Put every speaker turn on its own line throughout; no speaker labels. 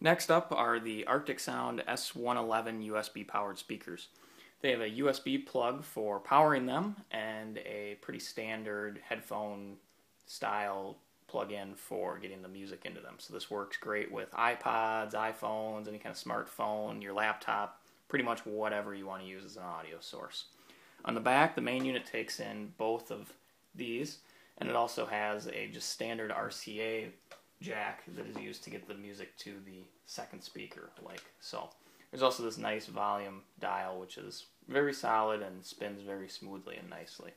Next up are the Arctic Sound S111 USB powered speakers. They have a USB plug for powering them and a pretty standard headphone style plug-in for getting the music into them. So this works great with iPods, iPhones, any kind of smartphone, your laptop, pretty much whatever you want to use as an audio source. On the back, the main unit takes in both of these, and it also has a just standard RCA jack that is used to get the music to the second speaker, like so. There's also this nice volume dial, which is very solid and spins very smoothly and nicely.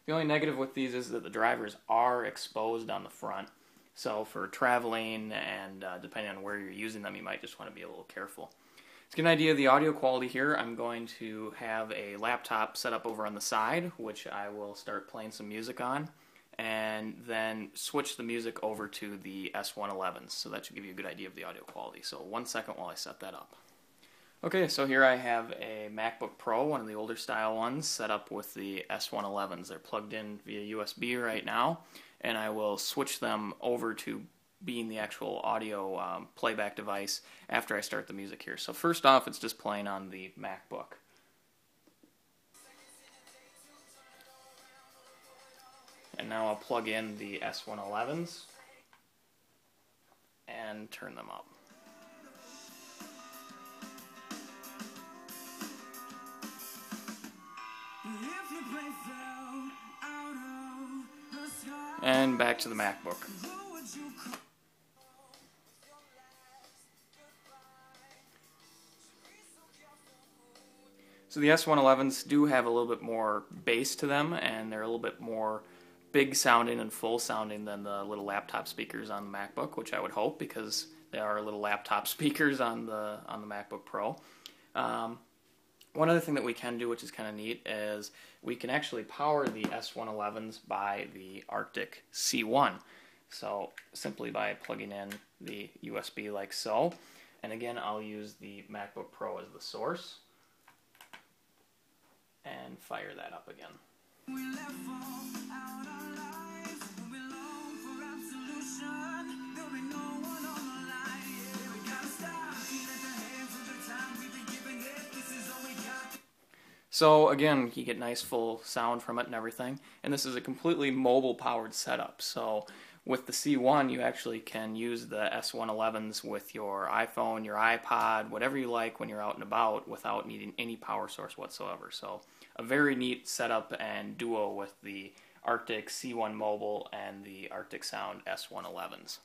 The only negative with these is that the drivers are exposed on the front, so for traveling and depending on where you're using them, you might just want to be a little careful. To get an idea of the audio quality here, I'm going to have a laptop set up over on the side, which I will start playing some music on, and then switch the music over to the S111s, so that should give you a good idea of the audio quality. So 1 second while I set that up. Okay, so here I have a MacBook Pro, one of the older style ones, set up with the S111s. They're plugged in via USB right now, and I will switch them over to being the actual audio playback device after I start the music here. So first off, it's just playing on the MacBook. And now I'll plug in the S111s and turn them up. And back to the MacBook. So the S111s do have a little bit more bass to them, and they're a little bit more big sounding and full sounding than the little laptop speakers on the MacBook, which I would hope, because they are little laptop speakers on the MacBook Pro. One other thing that we can do, which is kind of neat, is we can actually power the S111s by the Arctic C1. So simply by plugging in the USB like so. And again, I'll use the MacBook Pro as the source and fire that up again. So again, you get nice full sound from it and everything, and this is a completely mobile powered setup. So with the C1, you actually can use the S111s with your iPhone, your iPod, whatever you like when you're out and about without needing any power source whatsoever. So a very neat setup and duo with the Arctic C1 Mobile and the Arctic Sound S111s.